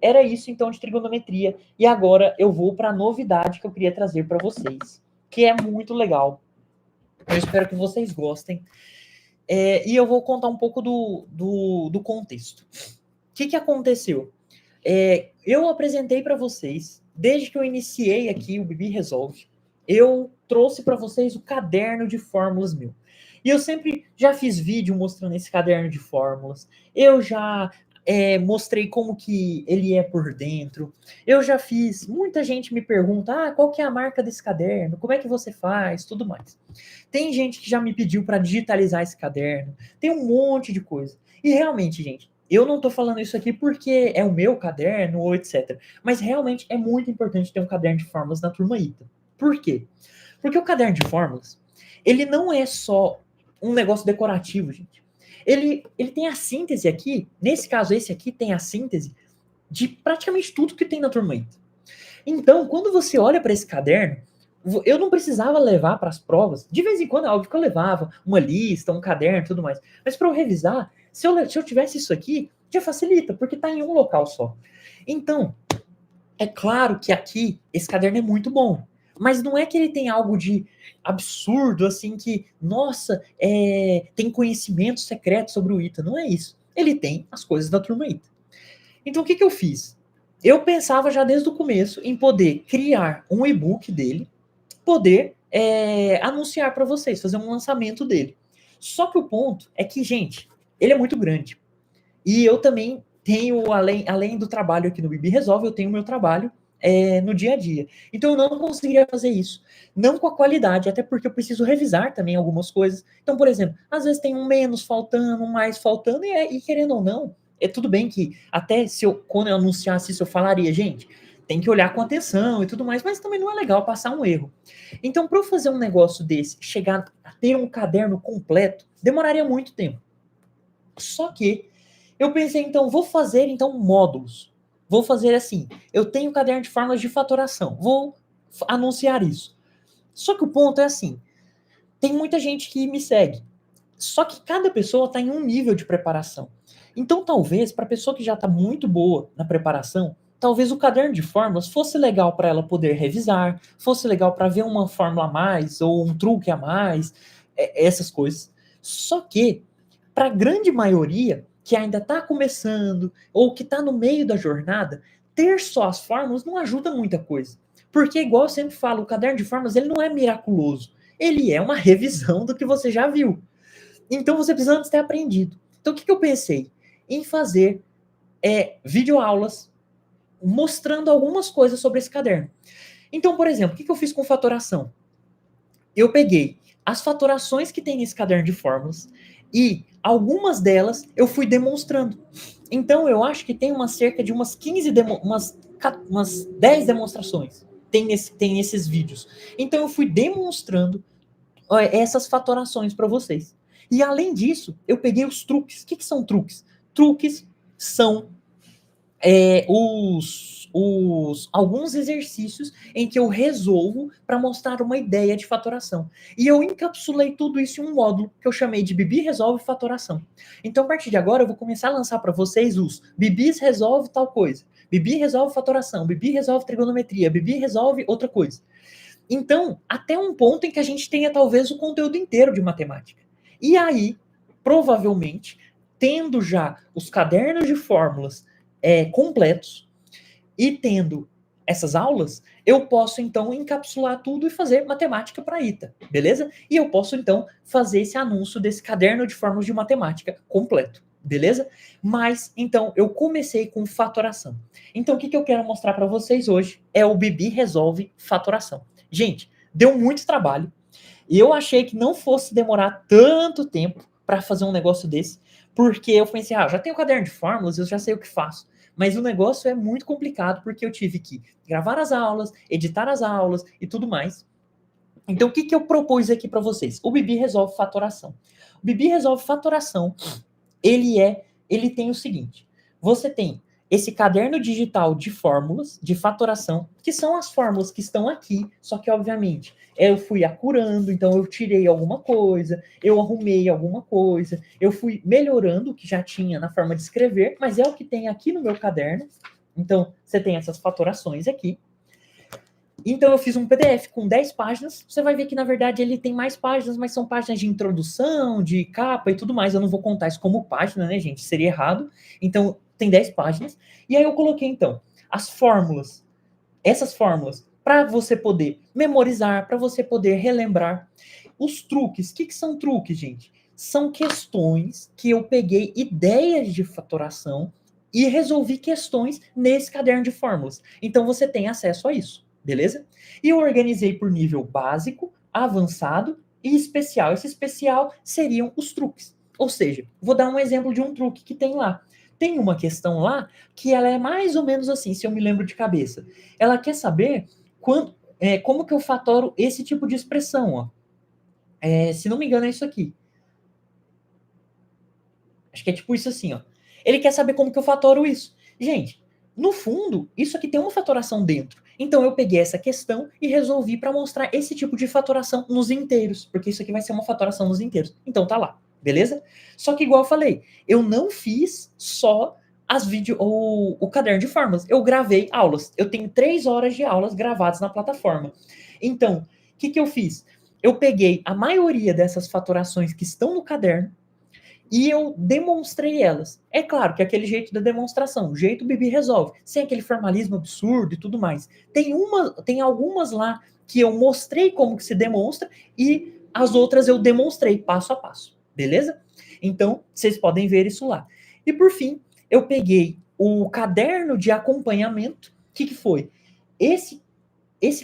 era isso então de trigonometria. E agora eu vou para a novidade que eu queria trazer para vocês, que é muito legal. Eu espero que vocês gostem. E eu vou contar um pouco do contexto. O que aconteceu? Eu apresentei para vocês, desde que eu iniciei aqui o Bibi Resolve, eu trouxe para vocês o caderno de fórmulas meu. E eu sempre já fiz vídeo mostrando esse caderno de fórmulas. Eu já mostrei como que ele é por dentro. Eu já fiz... Muita gente me pergunta, qual que é a marca desse caderno? Como é que você faz? Tudo mais. Tem gente que já me pediu para digitalizar esse caderno. Tem um monte de coisa. E realmente, gente, eu não estou falando isso aqui porque é o meu caderno ou etc. Mas realmente é muito importante ter um caderno de fórmulas na turma ITA. Por quê? Porque o caderno de fórmulas, ele não é só um negócio decorativo, gente. Ele tem a síntese aqui, nesse caso esse aqui tem a síntese de praticamente tudo que tem na turma ITA. Então, quando você olha para esse caderno, eu não precisava levar para as provas. De vez em quando, é óbvio que eu levava uma lista, um caderno e tudo mais. Mas para eu revisar, se eu tivesse isso aqui, já facilita, porque está em um local só. Então, é claro que aqui, esse caderno é muito bom. Mas não é que ele tem algo de absurdo, assim, que, nossa, tem conhecimento secreto sobre o ITA. Não é isso. Ele tem as coisas da turma ITA. Então, o que eu fiz? Eu pensava já desde o começo em poder criar um e-book dele, poder anunciar para vocês, fazer um lançamento dele. Só que o ponto é que, gente, ele é muito grande. E eu também tenho, além do trabalho aqui no Bibi Resolve, eu tenho o meu trabalho no dia a dia. Então eu não conseguiria fazer isso. Não com a qualidade, até porque eu preciso revisar também algumas coisas. Então, por exemplo, às vezes tem um menos faltando, um mais faltando, e querendo ou não, é tudo bem que até quando eu anunciasse isso, eu falaria, gente, tem que olhar com atenção e tudo mais, mas também não é legal passar um erro. Então, para eu fazer um negócio desse, chegar a ter um caderno completo, demoraria muito tempo. Só que eu pensei, então, vou fazer módulos. Vou fazer assim, eu tenho um caderno de fórmulas de fatoração, vou anunciar isso. Só que o ponto é assim, tem muita gente que me segue, só que cada pessoa está em um nível de preparação. Então, talvez, para a pessoa que já está muito boa na preparação, talvez o caderno de fórmulas fosse legal para ela poder revisar, fosse legal para ver uma fórmula a mais, ou um truque a mais, essas coisas. Só que, para a grande maioria, que ainda está começando, ou que está no meio da jornada, ter só as fórmulas não ajuda muita coisa. Porque, igual eu sempre falo, o caderno de fórmulas ele não é miraculoso. Ele é uma revisão do que você já viu. Então você precisa antes ter aprendido. Então o que eu pensei? Em fazer videoaulas mostrando algumas coisas sobre esse caderno. Então, por exemplo, o que eu fiz com fatoração? Eu peguei as fatorações que tem nesse caderno de fórmulas e algumas delas eu fui demonstrando. Então eu acho que tem cerca de umas 15, umas 10 demonstrações tem nesses vídeos. Então eu fui demonstrando essas fatorações para vocês. E além disso, eu peguei os truques. O que são truques? Truques são alguns exercícios em que eu resolvo para mostrar uma ideia de fatoração. E eu encapsulei tudo isso em um módulo que eu chamei de Bibi Resolve Fatoração. Então, a partir de agora, eu vou começar a lançar para vocês os Bibis resolve tal coisa, Bibi resolve fatoração, Bibi resolve trigonometria, Bibi resolve outra coisa. Então, até um ponto em que a gente tenha talvez o conteúdo inteiro de matemática. E aí, provavelmente, tendo já os cadernos de fórmulas completos e tendo essas aulas, eu posso então encapsular tudo e fazer matemática para ITA, beleza? E eu posso então fazer esse anúncio desse caderno de fórmulas de matemática completo, beleza? Mas então eu comecei com fatoração. Então o que eu quero mostrar para vocês hoje é o Bibi Resolve Fatoração. Gente, deu muito trabalho e eu achei que não fosse demorar tanto tempo para fazer um negócio desse, porque eu pensei, já tenho o caderno de fórmulas, eu já sei o que faço. Mas o negócio é muito complicado porque eu tive que gravar as aulas, editar as aulas e tudo mais. Então, o que eu propus aqui para vocês? O Bibi Resolve Fatoração. O Bibi Resolve Fatoração, ele tem o seguinte. Você tem esse caderno digital de fórmulas, de fatoração, que são as fórmulas que estão aqui, só que, obviamente, eu fui acurando, então eu tirei alguma coisa, eu arrumei alguma coisa, eu fui melhorando o que já tinha na forma de escrever, mas é o que tem aqui no meu caderno, Então, você tem essas fatorações aqui. Então, eu fiz um PDF com 10 páginas. Você vai ver que, na verdade, ele tem mais páginas, mas são páginas de introdução, de capa e tudo mais. Eu não vou contar isso como página, né, gente? Seria errado. Então, tem 10 páginas. E aí eu coloquei, então, as fórmulas. Essas fórmulas para você poder memorizar, para você poder relembrar. Os truques. O que são truques, gente? São questões que eu peguei ideias de fatoração e resolvi questões nesse caderno de fórmulas. Então, você tem acesso a isso. Beleza? E eu organizei por nível básico, avançado e especial. Esse especial seriam os truques. Ou seja, vou dar um exemplo de um truque que tem lá. Tem uma questão lá que ela é mais ou menos assim, se eu me lembro de cabeça. Ela quer saber como que eu fatoro esse tipo de expressão. Ó. Se não me engano, é isso aqui. Acho que é tipo isso assim. Ó. Ele quer saber como que eu fatoro isso. Gente, no fundo, isso aqui tem uma fatoração dentro. Então eu peguei essa questão e resolvi para mostrar esse tipo de fatoração nos inteiros, porque isso aqui vai ser uma fatoração nos inteiros. Então tá lá, beleza? Só que igual eu falei, eu não fiz só o caderno de fórmulas. Eu gravei aulas. Eu tenho 3 horas de aulas gravadas na plataforma. Então, o que eu fiz? Eu peguei a maioria dessas fatorações que estão no caderno, e eu demonstrei elas. É claro que aquele jeito da demonstração, o jeito Bibi resolve, sem aquele formalismo absurdo e tudo mais. Tem algumas lá que eu mostrei como que se demonstra e as outras eu demonstrei passo a passo, beleza? Então, vocês podem ver isso lá. E por fim, eu peguei o caderno de acompanhamento. O que foi? Esse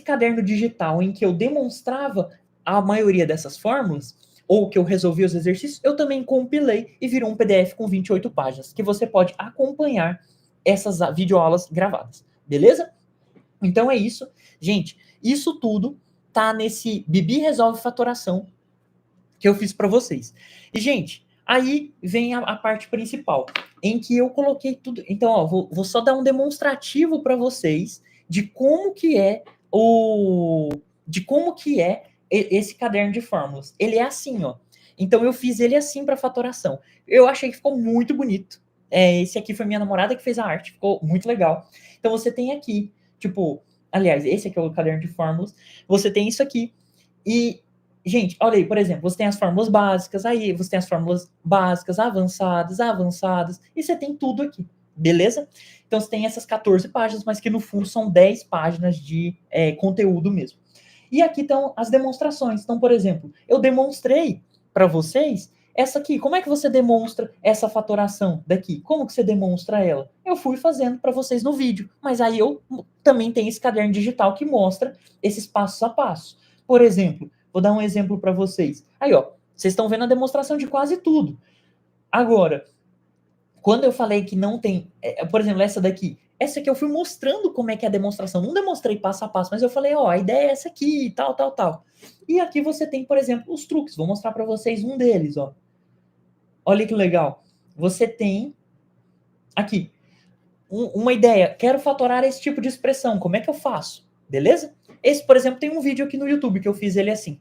caderno digital em que eu demonstrava a maioria dessas fórmulas, ou que eu resolvi os exercícios, eu também compilei e virou um PDF com 28 páginas, que você pode acompanhar essas videoaulas gravadas, beleza? Então é isso. Gente, isso tudo tá nesse Bibi Resolve Fatoração que eu fiz para vocês. E, gente, aí vem a parte principal, em que eu coloquei tudo. Então, ó, vou só dar um demonstrativo para vocês de como que é esse caderno de fórmulas. Ele é assim, ó. Então eu fiz ele assim para fatoração. Eu achei que ficou muito bonito. Esse aqui foi minha namorada que fez a arte, ficou muito legal. Então você tem aqui, tipo, aliás, esse aqui é o caderno de fórmulas. Você tem isso aqui. E, gente, olha aí, por exemplo, você tem as fórmulas básicas, aí você tem as fórmulas básicas, avançadas, e você tem tudo aqui, beleza? Então você tem essas 14 páginas, mas que no fundo são 10 páginas de conteúdo mesmo. E aqui estão as demonstrações. Então, por exemplo, eu demonstrei para vocês essa aqui. Como é que você demonstra essa fatoração daqui? Como que você demonstra ela? Eu fui fazendo para vocês no vídeo, mas aí eu também tenho esse caderno digital que mostra esses passos a passo. Por exemplo, vou dar um exemplo para vocês. Aí, ó, vocês estão vendo a demonstração de quase tudo. Agora, quando eu falei que não tem, por exemplo, essa aqui eu fui mostrando como é que é a demonstração. Não demonstrei passo a passo, mas eu falei, ó, a ideia é essa aqui, tal. E aqui você tem, por exemplo, os truques. Vou mostrar para vocês um deles, ó. Olha que legal. Você tem aqui uma ideia. Quero fatorar esse tipo de expressão. Como é que eu faço? Beleza? Esse, por exemplo, tem um vídeo aqui no YouTube que eu fiz ele assim.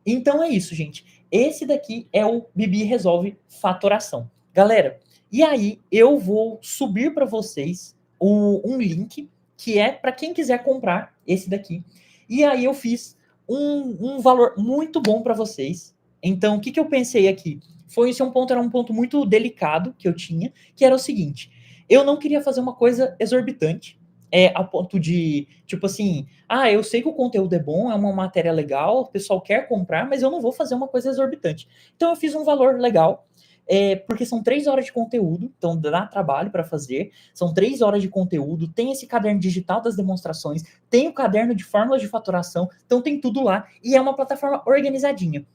Então é isso, gente. Esse daqui é o Bibi Resolve Fatoração. Galera, e aí eu vou subir para vocês um link que é para quem quiser comprar esse daqui. E aí eu fiz um valor muito bom para vocês. Então, o que eu pensei aqui? Era um ponto muito delicado que eu tinha, que era o seguinte: eu não queria fazer uma coisa exorbitante, a ponto de, tipo assim, eu sei que o conteúdo é bom, é uma matéria legal, o pessoal quer comprar, mas eu não vou fazer uma coisa exorbitante. Então eu fiz um valor legal, porque são 3 horas de conteúdo, então dá trabalho para fazer, são 3 horas de conteúdo, tem esse caderno digital das demonstrações, tem o caderno de fórmulas de faturação, então tem tudo lá, e é uma plataforma organizadinha.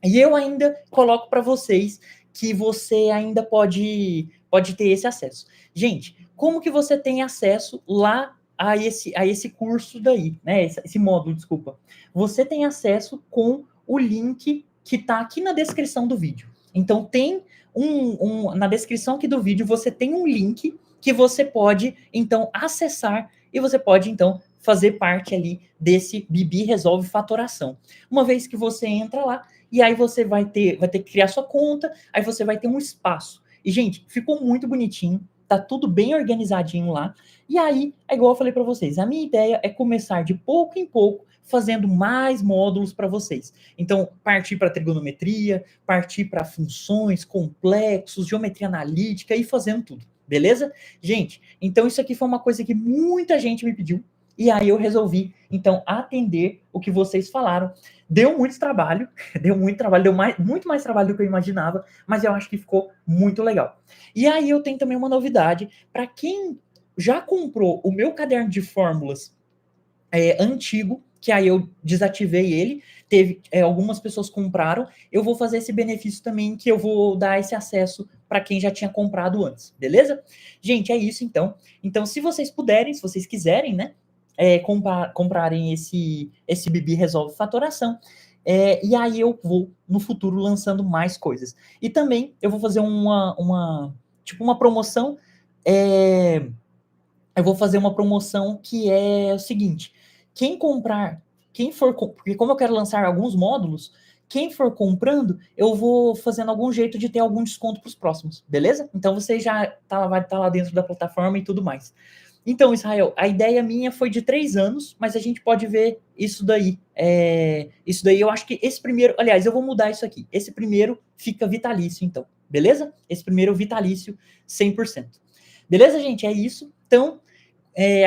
E eu ainda coloco para vocês que você ainda pode ter esse acesso. Gente, como que você tem acesso lá a esse curso daí, né? Esse módulo, desculpa. Você tem acesso com o link que está aqui na descrição do vídeo. Então, tem na descrição aqui do vídeo, você tem um link que você pode, então, acessar e você pode, então, fazer parte ali desse Bibi Resolve Fatoração. Uma vez que você entra lá, e aí você vai ter que criar sua conta, aí você vai ter um espaço. E, gente, ficou muito bonitinho. tá tudo bem organizadinho lá. E aí, é igual eu falei para vocês, a minha ideia é começar de pouco em pouco, fazendo mais módulos para vocês. Então, partir para trigonometria, partir para funções, complexos, geometria analítica e fazendo tudo, beleza? Gente, então isso aqui foi uma coisa que muita gente me pediu, e aí eu resolvi, então, atender o que vocês falaram. Deu muito trabalho, deu muito mais trabalho do que eu imaginava, mas eu acho que ficou muito legal. E aí eu tenho também uma novidade, para quem já comprou o meu caderno de fórmulas antigo, que aí eu desativei ele, teve algumas pessoas compraram, eu vou fazer esse benefício também, que eu vou dar esse acesso para quem já tinha comprado antes, beleza? Gente, é isso então. Então, se vocês puderem, se vocês quiserem, né, comprarem esse Bibi Resolve Fatoração, e aí eu vou, no futuro, lançando mais coisas. E também eu vou fazer uma promoção, eu vou fazer uma promoção que é o seguinte, porque como eu quero lançar alguns módulos, quem for comprando, eu vou fazendo algum jeito de ter algum desconto para os próximos, beleza? Então você já vai estar lá dentro da plataforma e tudo mais. Então, Israel, a ideia minha foi de 3 anos, mas a gente pode ver isso daí. Isso daí eu acho que esse primeiro... Aliás, eu vou mudar isso aqui. Esse primeiro fica vitalício, então. Beleza? Esse primeiro vitalício 100%. Beleza, gente? É isso. Então,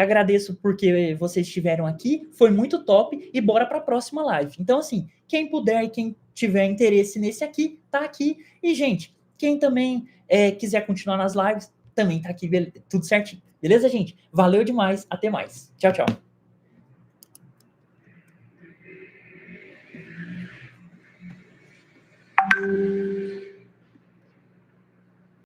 agradeço porque vocês estiveram aqui. Foi muito top. E bora para a próxima live. Então, assim, quem puder e quem tiver interesse nesse aqui, tá aqui. E, gente, quem também quiser continuar nas lives, também tá aqui, tudo certinho. Beleza, gente? Valeu demais. Até mais. Tchau, tchau.